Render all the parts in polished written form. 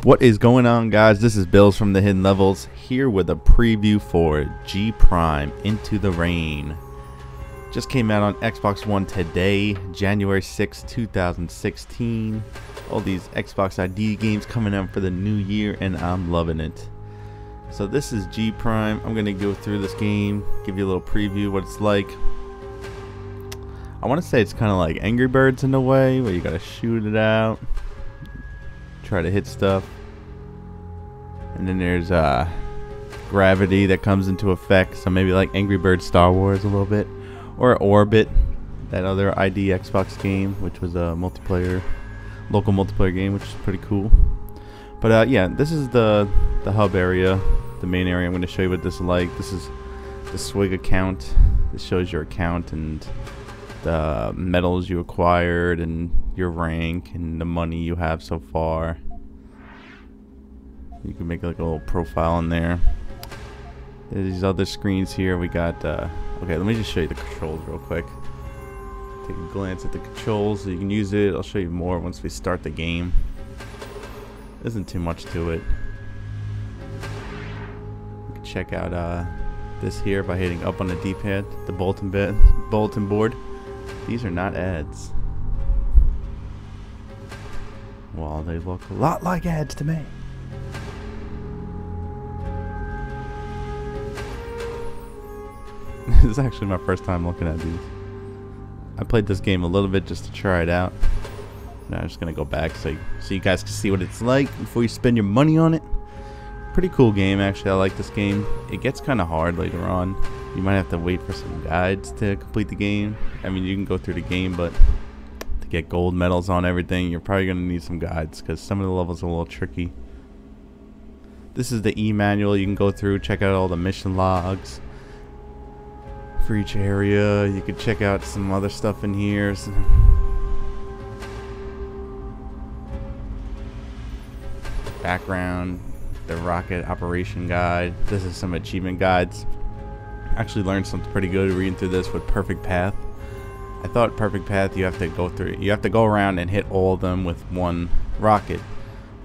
What is going on, guys? This is Bills from the Hidden Levels here with a preview for G Prime Into the Rain. Just came out on Xbox One today, January 6, 2016. All these Xbox ID games coming out for the new year, and I'm loving it. So this is G Prime. I'm going to go through this game, give you a little preview what it's like. I want to say it's kind of like Angry Birds in a way, where you got to shoot it out, try to hit stuff. And then there's gravity that comes into effect, so maybe like Angry Birds Star Wars a little bit, or Orbit, that other ID Xbox game, which was a local multiplayer game, which is pretty cool. But yeah, this is the hub area, the main area. I'm going to show you what this is like. This is the swig account. This shows your account and the medals you acquired and your rank and the money you have so far. You can make like a little profile in there. There's these other screens here. We got okay, let me just show you the controls real quick. Take a glance at the controls so you can use it. I'll show you more once we start the game. There isn't too much to it. You can check out this here by hitting up on the D-pad, the bulletin board. These are not ads. Well, they look a lot like ads to me. This is actually my first time looking at these. I played this game a little bit just to try it out. Now I'm just gonna go back so you guys can see what it's like before you spend your money on it. Pretty cool game, actually. I like this game. It gets kind of hard later on. You might have to wait for some guides to complete the game. I mean, you can go through the game, but to get gold medals on everything, you're probably gonna need some guides because some of the levels are a little tricky. This is the e-manual. You can go through, check out all the mission logs for each area. You could check out some other stuff in here. Background, the rocket operation guide. This is some achievement guides. Actually learned something pretty good reading through this with Perfect Path. I thought Perfect Path you have to go around and hit all of them with one rocket,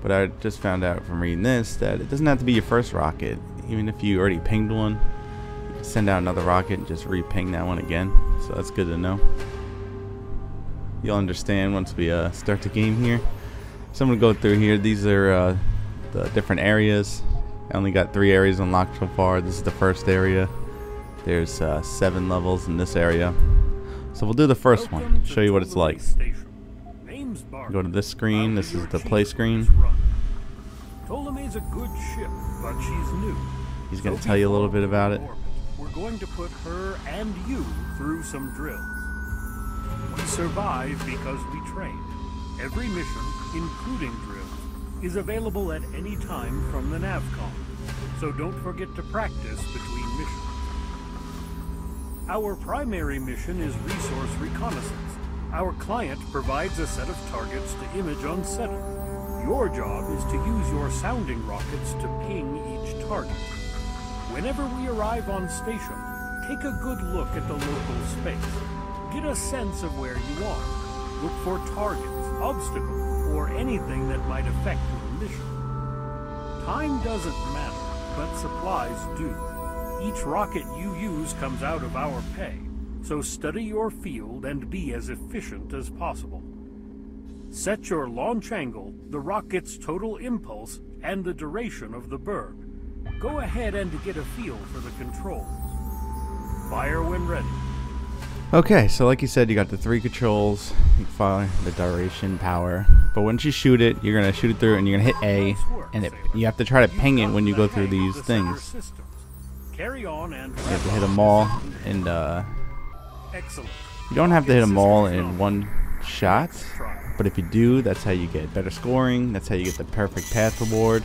but I just found out from reading this that it doesn't have to be your first rocket. Even if you already pinged one, send out another rocket and just re-ping that one again. So that's good to know. You'll understand once we start the game here. So I'm gonna go through here. These are the different areas. I only got 3 areas unlocked so far. This is the first area. There's 7 levels in this area. So we'll do the first one, show you what it's like. Go to this screen. This is the play screen. Ptolemy's a good ship, but she's new. He's gonna tell you a little bit about it. We're going to put her and you through some drills. We survive because we train. Every mission, including drills, is available at any time from the navcom, so don't forget to practice between missions. Our primary mission is resource reconnaissance. Our client provides a set of targets to image on center. Your job is to use your sounding rockets to ping each target. Whenever we arrive on station, take a good look at the local space. Get a sense of where you are. Look for targets, obstacles, or anything that might affect your mission. Time doesn't matter, but supplies do. Each rocket you use comes out of our pay, so study your field and be as efficient as possible. Set your launch angle, the rocket's total impulse, and the duration of the burn. Go ahead and get a feel for the controls. Fire when ready. Okay, so like you said, you got the 3 controls. You can fire the duration, power. But once you shoot it, you're gonna shoot it through, and you're gonna hit A, and you have to try to ping it when you go through these things. Carry on and you have to hit them all, and excellent. You don't have to hit them all in one shot, but if you do, that's how you get better scoring. That's how you get the Perfect Path reward.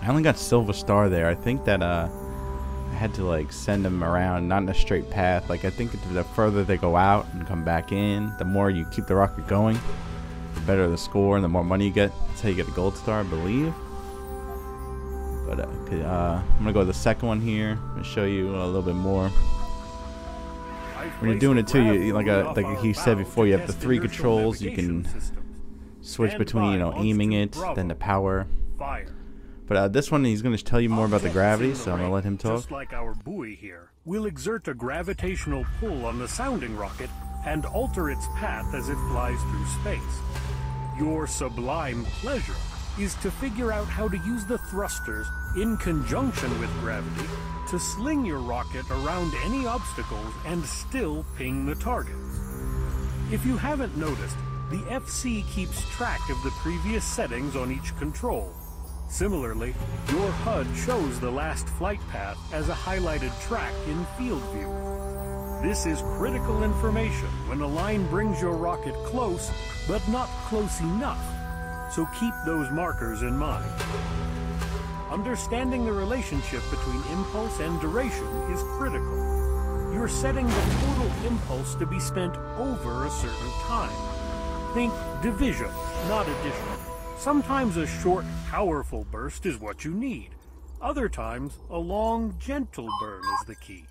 I only got Silver Star there. I think that I had to like send them around, not in a straight path. Like I think the further they go out and come back in, the more you keep the rocket going, the better the score and the more money you get. That's how you get a gold star, I believe. But I'm gonna go to the second one here. I'm gonna show you a little bit more. When you're doing it too, like he said before, you have the 3 controls. You can switch between, aiming it, then the power. fire. But this one, he's going to tell you more about the gravity, so I'm going to let him talk. Just like our buoy here, will exert a gravitational pull on the sounding rocket and alter its path as it flies through space. Your sublime pleasure is to figure out how to use the thrusters in conjunction with gravity to sling your rocket around any obstacles and still ping the targets. If you haven't noticed, the FC keeps track of the previous settings on each control. Similarly, your HUD shows the last flight path as a highlighted track in field view. This is critical information when a line brings your rocket close, but not close enough, so keep those markers in mind. Understanding the relationship between impulse and duration is critical. You're setting the total impulse to be spent over a certain time. Think division, not addition. Sometimes a short, powerful burst is what you need. Other times, a long, gentle burn is the key.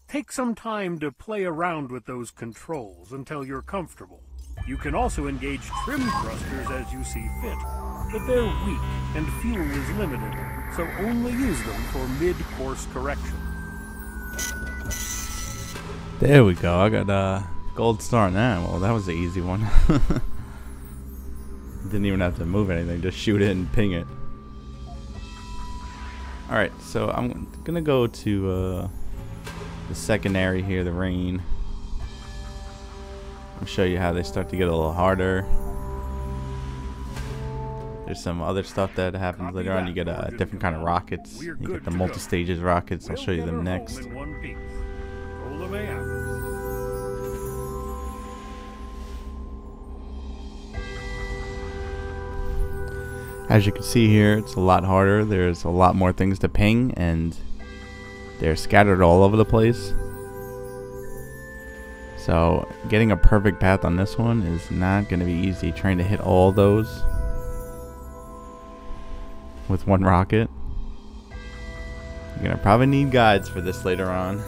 Take some time to play around with those controls until you're comfortable. You can also engage trim thrusters as you see fit, but they're weak and fuel is limited, so only use them for mid-course correction. There we go. I got a gold star on that. Well, that was the easy one. Didn't even have to move anything, just shoot it and ping it. Alright, so I'm gonna go to the secondary here, the rain. I'll show you how they start to get a little harder. There's some other stuff that happens later on. You get a different kind of rockets. You get the multi-stages rockets. I'll show you them next. As you can see here, it's a lot harder. There's a lot more things to ping, and they're scattered all over the place. So getting a perfect path on this one is not going to be easy. Trying to hit all those with one rocket. You're going to probably need guides for this later on.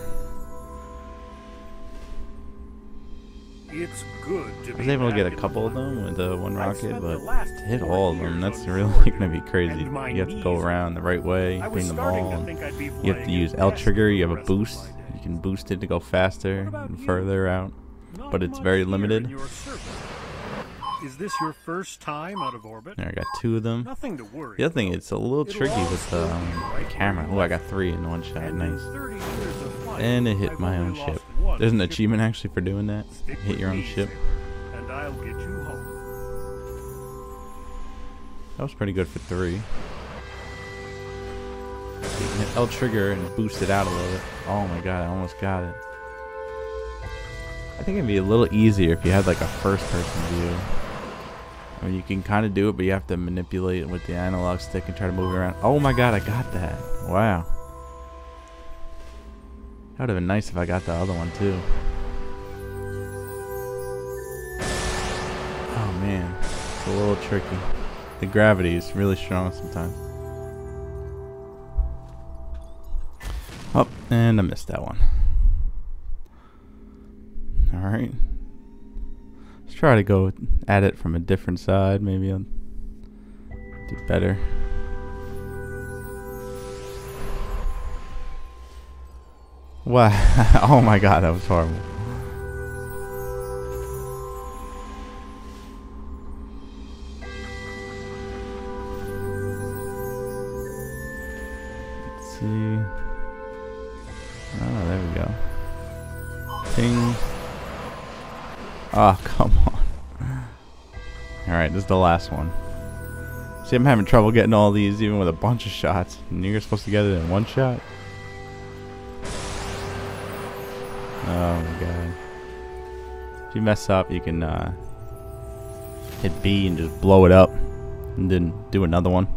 It's good to I was able to get a couple of them with one rocket, but to hit all of them, that's really going to be crazy. You have to go around the right way, ping them all. You have to use L trigger. You have a boost. You can boost it to go faster and further out, but it's very limited. Is this your first time out of orbit? There, I got 2 of them. Nothing to worry. The other thing, it's a little tricky with the camera. Oh, I got 3 in one shot. Nice. And it hit my own ship. There's an achievement actually for doing that. Hit your own ship. And I'll get you home. That was pretty good for 3. You can hit L trigger and boost it out a little bit. Oh my god, I almost got it. I think it'd be a little easier if you had like a first person view. I mean, you can kind of do it, but you have to manipulate it with the analog stick and try to move it around. Oh my god, I got that. Wow. That would have been nice if I got the other one too. Oh man, it's a little tricky. The gravity is really strong sometimes. Oh, and I missed that one. Alright. Let's try to go at it from a different side. Maybe I'll do better. Wow. Oh my god, that was horrible. Let's see. Oh, there we go. Ping. Oh, come on. Alright, this is the last one. See, I'm having trouble getting all these even with a bunch of shots. And you're supposed to get it in one shot? Oh my god. If you mess up, you can hit B and just blow it up. And then do another one.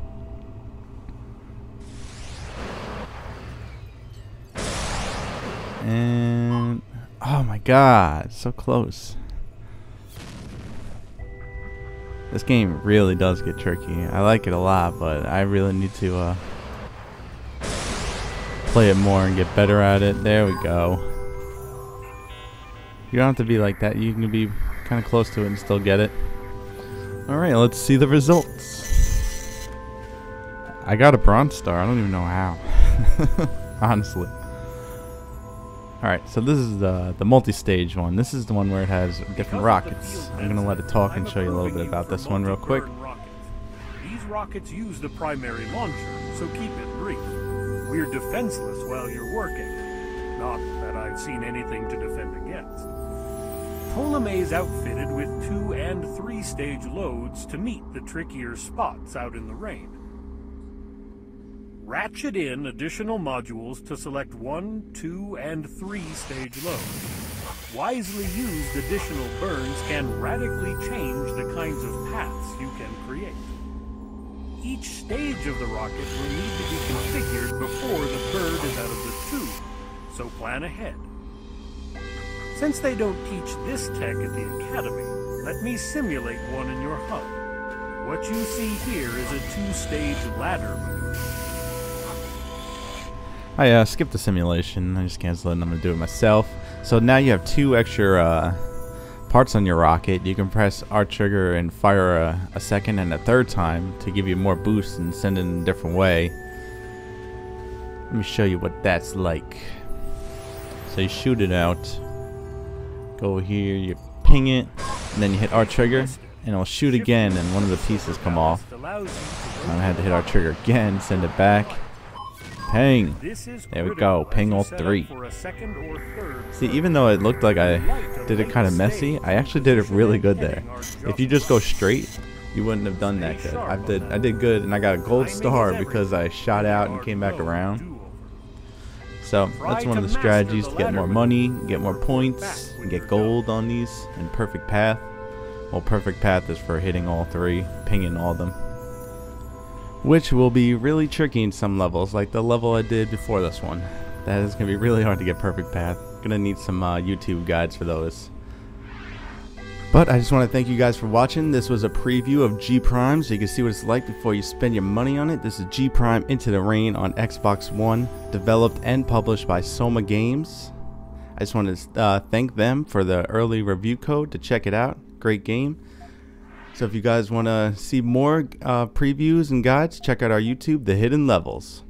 And oh my god, so close. This game really does get tricky. I like it a lot, but I really need to play it more and get better at it. There we go. You don't have to be like that. You can be kind of close to it and still get it. Alright, let's see the results. I got a bronze star. I don't even know how. Honestly. Alright, so this is the multi-stage one. This is the one where it has different rockets. I'm going to let it talk and show you a little bit about this one real quick. These rockets use the primary launcher, so keep it brief. We're defenseless while you're working. Not that I've seen anything to defend against. Ptolemy's outfitted with 2- and 3-stage loads to meet the trickier spots out in the rain. Ratchet in additional modules to select 1-, 2-, and 3-stage loads. Wisely used additional burns can radically change the kinds of paths you can create. Each stage of the rocket will need to be configured before the bird is out of the tube, so plan ahead. Since they don't teach this tech at the Academy, let me simulate one in your HUD. What you see here is a 2-stage ladder maneuver. I skipped the simulation. I just canceled it and I'm going to do it myself. So now you have 2 extra parts on your rocket. You can press R trigger and fire a second and a third time to give you more boost and send it in a different way. Let me show you what that's like. So you shoot it out. Go here, you ping it, and then you hit R trigger, and it'll shoot again, and one of the pieces come off. I had to hit R trigger again, send it back. Ping. There we go. Ping all 3. See, even though it looked like I did it kind of messy, I actually did it really good there. If you just go straight, you wouldn't have done that good. I did good, and I got a gold star because I shot out and came back around. So that's one of the strategies to get more money, get more points, and get gold on these in perfect path. Well, perfect path is for hitting all 3, pinging all of them, which will be really tricky in some levels, like the level I did before this one. That is going to be really hard to get perfect path. Gonna need some YouTube guides for those. But I just want to thank you guys for watching. This was a preview of G Prime, so you can see what it's like before you spend your money on it. This is G Prime Into the Rain on Xbox One, developed and published by Soma Games. I just want to thank them for the early review code to check it out. Great game. So if you guys want to see more previews and guides, check out our YouTube, The Hidden Levels.